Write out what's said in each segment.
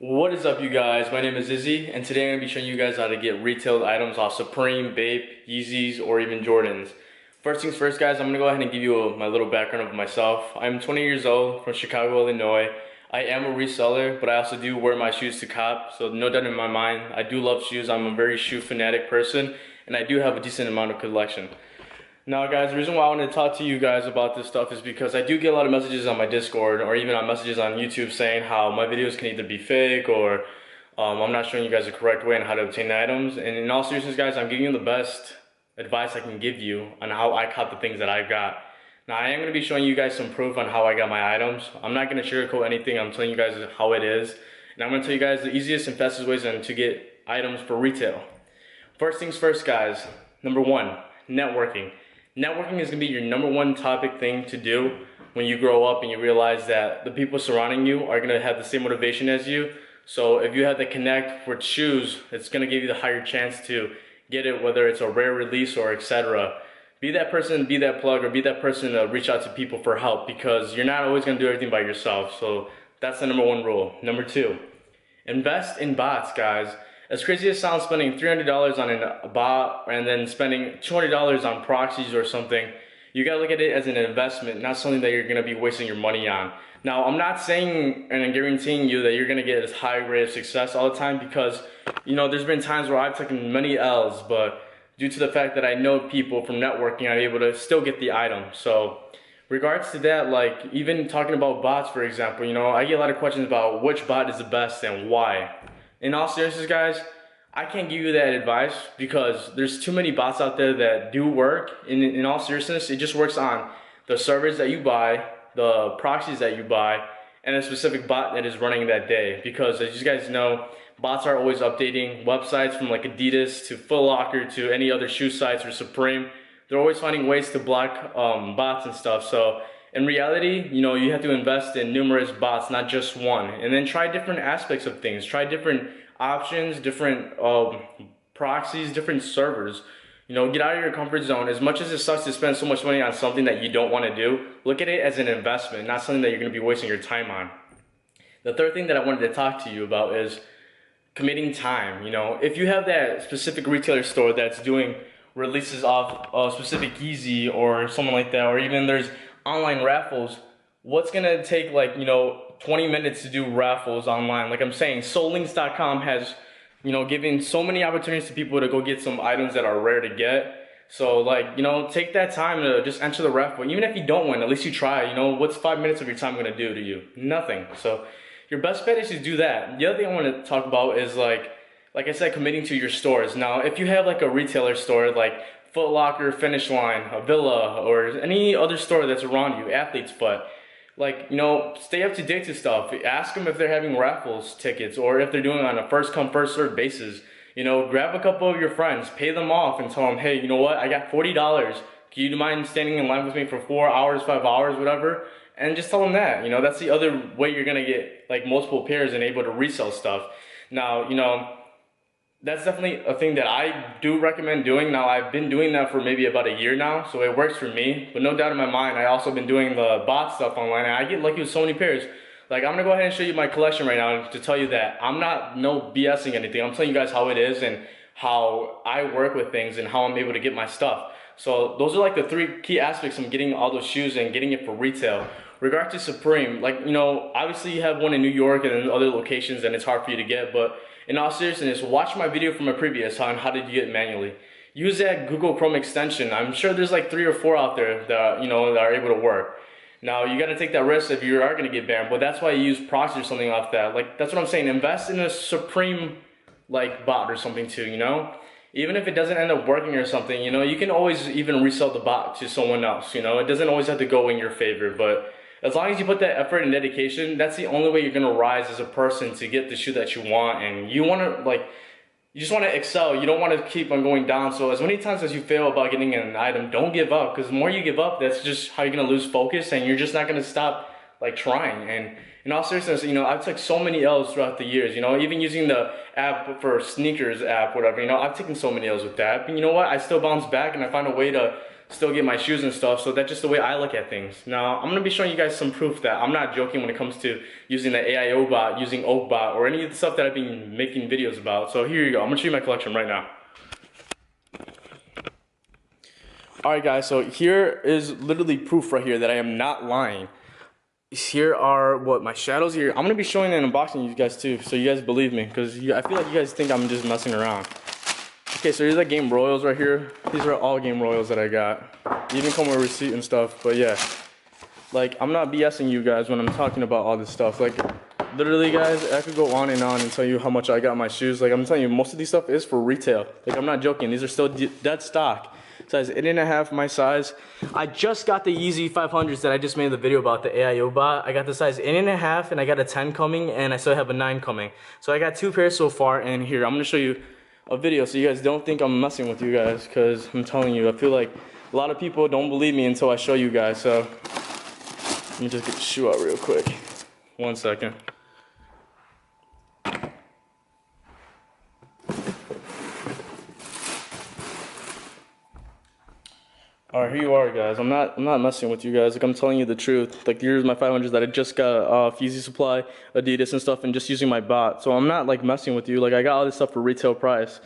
What is up, you guys? My name is Izzy, and today I'm going to be showing you guys how to get retailed items off Supreme, Bape, Yeezys, or even Jordans. First things first, guys, I'm going to go ahead and give you my little background of myself. I'm 20 years old, from Chicago, Illinois. I am a reseller, but I also do wear my shoes to cop, so no doubt in my mind, I do love shoes. I'm a very shoe fanatic person, and I do have a decent amount of collection. Now guys, the reason why I wanted to talk to you guys about this stuff is because I do get a lot of messages on my Discord or even on messages on YouTube saying how my videos can either be fake or I'm not showing you guys the correct way on how to obtain the items. And in all seriousness, guys, I'm giving you the best advice I can give you on how I caught the things that I got. Now I am going to be showing you guys some proof on how I got my items. I'm not going to sugarcoat anything. I'm telling you guys how it is. And I'm going to tell you guys the easiest and fastest ways to get items for retail. First things first, guys. Number one, networking. Networking is going to be your number one topic thing to do when you grow up and you realize that the people surrounding you are going to have the same motivation as you. So if you have to connect with shoes, it's going to give you the higher chance to get it, whether it's a rare release or etc. Be that person, be that plug, or be that person to reach out to people for help, because you're not always going to do everything by yourself. So that's the number one rule. Number two, invest in bots, guys. As crazy as it sounds, spending $300 on a bot and then spending $200 on proxies or something, you gotta look at it as an investment, not something that you're gonna be wasting your money on. Now, I'm not saying and I'm guaranteeing you that you're gonna get this high rate of success all the time, because, you know, there's been times where I've taken many L's, but due to the fact that I know people from networking, I'm able to still get the item. So, regards to that, like even talking about bots, for example, you know, I get a lot of questions about which bot is the best and why. In all seriousness, guys, I can't give you that advice because there's too many bots out there that do work. In all seriousness, it just works on the servers that you buy, the proxies that you buy, and a specific bot that is running that day. Because as you guys know, bots are always updating websites from like Adidas to Foot Locker to any other shoe sites or Supreme. They're always finding ways to block bots and stuff. So in reality, you know, you have to invest in numerous bots, not just one. And then try different aspects of things. Try different options, different proxies, different servers. You know, get out of your comfort zone. As much as it sucks to spend so much money on something that you don't want to do, look at it as an investment, not something that you're going to be wasting your time on. The third thing that I wanted to talk to you about is committing time. You know, if you have that specific retailer store that's doing releases off a specific Yeezy or something like that, or even there's online raffles, what's gonna take like, you know, 20 minutes to do raffles online? Like I'm saying, soullinks.com has, you know, given so many opportunities to people to go get some items that are rare to get. So like, you know, take that time to just enter the raffle. Even if you don't win, at least you try. You know, what's 5 minutes of your time gonna do to you? Nothing. So your best bet is to do that. The other thing I want to talk about is like I said, committing to your stores. Now, if you have like a retailer store like Foot Locker, Finish Line, a Villa, or any other store that's around you, Athlete's Foot, like, you know, stay up to date to stuff. Ask them if they're having raffles tickets or if they're doing it on a first come, first served basis. You know, grab a couple of your friends, pay them off and tell them, hey, you know what, I got $40. Can you mind standing in line with me for 4 hours, 5 hours, whatever? And just tell them that. You know, that's the other way you're gonna get like multiple pairs and able to resell stuff. Now, you know, that's definitely a thing that I do recommend doing. Now, I've been doing that for maybe about a year now, so it works for me. But no doubt in my mind, I also been doing the bot stuff online, and I get lucky with so many pairs. Like, I'm gonna go ahead and show you my collection right now to tell you that I'm not BSing anything. I'm telling you guys how it is and how I work with things and how I'm able to get my stuff. So those are like the three key aspects of getting all those shoes and getting it for retail. Regard to Supreme, like, you know, obviously you have one in New York and in other locations and it's hard for you to get, but in all seriousness, watch my video from a previous on how did you get it manually. Use that Google Chrome extension. I'm sure there's like 3 or 4 out there that, you know, that are able to work. Now, you gotta take that risk if you are gonna get banned, but that's why you use proxy or something off that. Like, that's what I'm saying, invest in a Supreme, like, bot or something too, you know? Even if it doesn't end up working or something, you know, you can always even resell the bot to someone else, you know? It doesn't always have to go in your favor, but as long as you put that effort and dedication, that's the only way you're gonna rise as a person to get the shoe that you want. And you wanna, like, you just wanna excel. You don't wanna keep on going down. So as many times as you fail about getting an item, don't give up. Because the more you give up, that's just how you're gonna lose focus, and you're just not gonna stop, like, trying. And in all seriousness, you know, I've took so many L's throughout the years. You know, even using the app for SneakerBot app, whatever. You know, I've taken so many L's with that. But you know what? I still bounce back, and I find a way to still get my shoes and stuff. So that's just the way I look at things. Now, I'm gonna be showing you guys some proof that I'm not joking when it comes to using the AIO bot, using Oakbot, or any of the stuff that I've been making videos about. So here you go, I'm gonna show you my collection right now. Alright guys, so here is literally proof right here that I am not lying. Here are what my shadows here. I'm gonna be showing and unboxing you guys too, so you guys believe me, because I feel like you guys think I'm just messing around. Okay, so here's like game royals right here. These are all game royals that I got. They even come with a receipt and stuff, but yeah. Like, I'm not BSing you guys when I'm talking about all this stuff. Like, literally guys, I could go on and tell you how much I got my shoes. Like, I'm telling you, most of these stuff is for retail. Like, I'm not joking. These are still dead stock. Size 8.5, my size. I just got the Yeezy 500s that I just made the video about, the AIO bot. I got the size 8.5, and I got a 10 coming, and I still have a 9 coming. So I got 2 pairs so far, and here, I'm gonna show you a video so you guys don't think I'm messing with you guys, because I'm telling you, I feel like a lot of people don't believe me until I show you guys. So let me just get the shoe out real quick. 1 second. Alright, here you are guys. I'm not messing with you guys. Like, I'm telling you the truth. Like, here's my 500s that I just got off Yeezy Supply, Adidas and stuff, and just using my bot. So I'm not like messing with you. Like, I got all this stuff for retail price.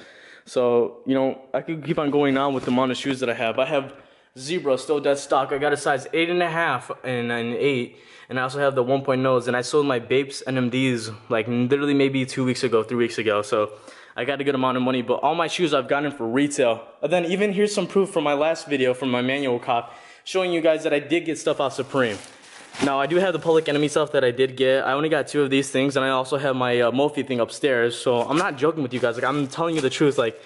So, you know, I could keep on going on with the amount of shoes that I have. I have Zebra, still dead stock. I got a size 8.5 and an 8. And I also have the 1.0s. And I sold my Bapes NMDs like literally maybe 2 weeks ago, 3 weeks ago. So I got a good amount of money, but all my shoes I've gotten for retail. And then even here's some proof from my last video from my manual cop showing you guys that I did get stuff off Supreme. Now I do have the Public Enemy stuff that I did get. I only got 2 of these things, and I also have my Mophie thing upstairs. So I'm not joking with you guys. Like, I'm telling you the truth. Like,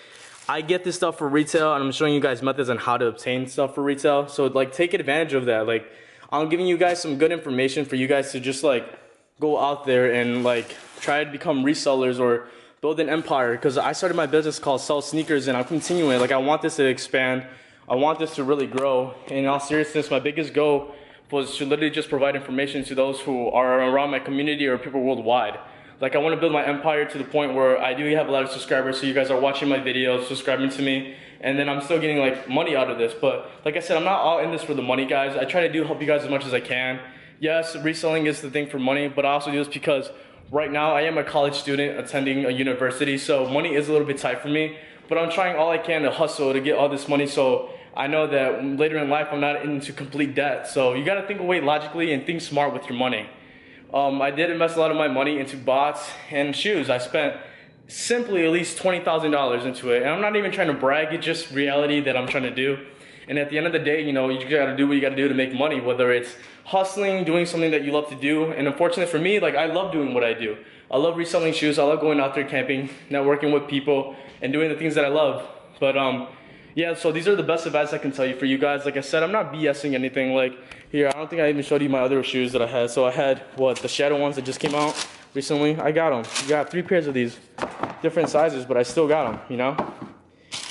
I get this stuff for retail, and I'm showing you guys methods on how to obtain stuff for retail. So like, take advantage of that. Like, I'm giving you guys some good information for you guys to just like go out there and like try to become resellers or build an empire, because I started my business called SellSneakerz, and I'm continuing. Like, I want this to expand. I want this to really grow. And in all seriousness, my biggest goal was to literally just provide information to those who are around my community or people worldwide. Like, I want to build my empire to the point where I do have a lot of subscribers, so you guys are watching my videos, subscribing to me, and then I'm still getting like money out of this. But like I said, I'm not all in this for the money, guys. I try to help you guys as much as I can. Yes, reselling is the thing for money, but I also do this because right now I am a college student attending a university, so money is a little bit tight for me, but I'm trying all I can to hustle to get all this money, so I know that later in life I'm not into complete debt. So you gotta think away logically and think smart with your money. I did invest a lot of my money into bots and shoes. I spent simply at least $20,000 into it, and I'm not even trying to brag, it's just reality that I'm trying to do. And at the end of the day, you know, you gotta do what you gotta do to make money, whether it's hustling, doing something that you love to do. And unfortunately for me, like, I love doing what I do. I love reselling shoes, I love going out there camping, networking with people, and doing the things that I love. But yeah, so these are the best advice I can tell you for you guys. Like I said, I'm not BSing anything. Like, here, I don't think I even showed you my other shoes that I had. So I had, what, the Shadow ones that just came out recently. I got them. I got 3 pairs of these, different sizes, but I still got them, you know?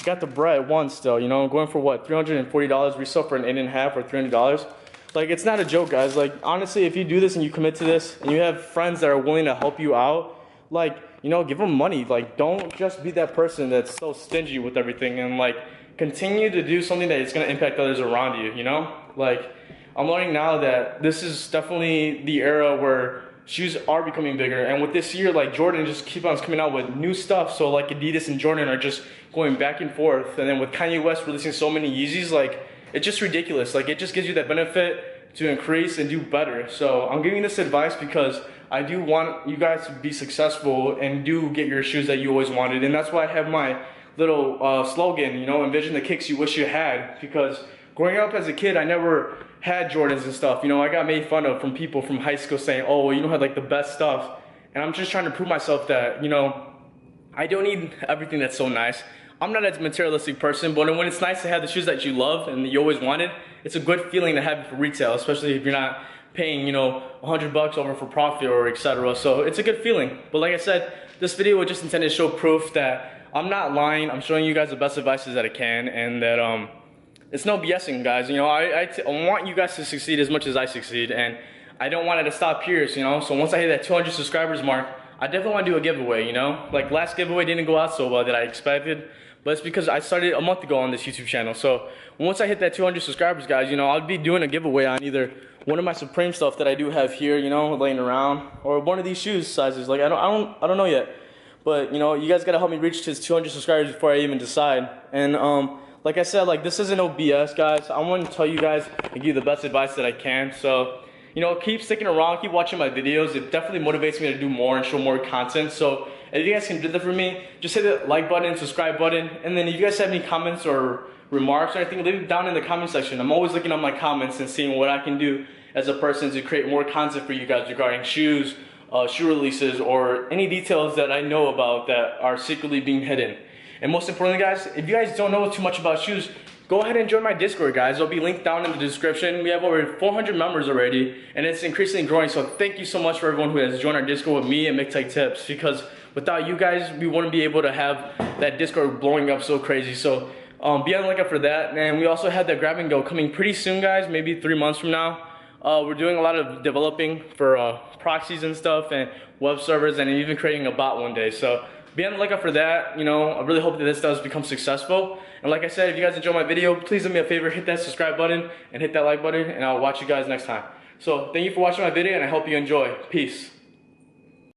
Got the Brett one still, you know, going for what, $340, resell for an 8.5 or $300. Like, it's not a joke, guys. Like, honestly, if you do this and you commit to this and you have friends that are willing to help you out, like, you know, give them money. Like, don't just be that person that's so stingy with everything, and like, continue to do something that is going to impact others around you, you know? Like, I'm learning now that this is definitely the era where shoes are becoming bigger, and with this year, like, Jordan just keep on coming out with new stuff. So like, Adidas and Jordan are just going back and forth, and then with Kanye West releasing so many Yeezys, like, it's just ridiculous. Like, it just gives you that benefit to increase and do better. So I'm giving this advice because I do want you guys to be successful and do get your shoes that you always wanted. And that's why I have my little slogan, you know, envision the kicks you wish you had. Because growing up as a kid, I never had Jordans and stuff. You know, I got made fun of from people from high school saying, oh, well, you don't have like the best stuff. And I'm just trying to prove myself that, you know, I don't need everything that's so nice. I'm not a materialistic person, but when it's nice to have the shoes that you love and that you always wanted, it's a good feeling to have it for retail, especially if you're not paying, you know, $100 over for profit or etc. So it's a good feeling. But like I said, this video was just intended to show proof that I'm not lying. I'm showing you guys the best advices that I can, and that it's no BSing, guys. You know, I want you guys to succeed as much as I succeed, and I don't want it to stop here, you know. So once I hit that 200 subscribers mark, I definitely want to do a giveaway, you know. Like, last giveaway didn't go out so well that I expected, but it's because I started a month ago on this YouTube channel. So once I hit that 200 subscribers, guys, you know, I'll be doing a giveaway on either one of my Supreme stuff that I do have here, you know, laying around, or one of these shoes sizes. Like I don't know yet, but you know, you guys gotta help me reach to 200 subscribers before I even decide. And like I said, like this isn't no BS, guys. I want to tell you guys and give you the best advice that I can. So, you know, keep sticking around, keep watching my videos. It definitely motivates me to do more and show more content. So if you guys can do that for me, just hit the like button, subscribe button, and then if you guys have any comments or remarks or anything, leave it down in the comment section. I'm always looking at my comments and seeing what I can do as a person to create more content for you guys regarding shoes, shoe releases, or any details that I know about that are secretly being hidden. And most importantly, guys, if you guys don't know too much about shoes, go ahead and join my Discord, guys. It'll be linked down in the description. We have over 400 members already, and it's increasingly growing. So thank you so much for everyone who has joined our Discord with me and McTech Tips, because without you guys, we wouldn't be able to have that Discord blowing up so crazy. So be on the lookout for that. And we also have that grab and go coming pretty soon, guys, maybe 3 months from now. We're doing a lot of developing for proxies and stuff, and web servers, and even creating a bot one day. So be on the lookout for that. You know, I really hope that this does become successful. And like I said, if you guys enjoyed my video, please do me a favor, hit that subscribe button and hit that like button, and I'll watch you guys next time. So thank you for watching my video, and I hope you enjoy. Peace.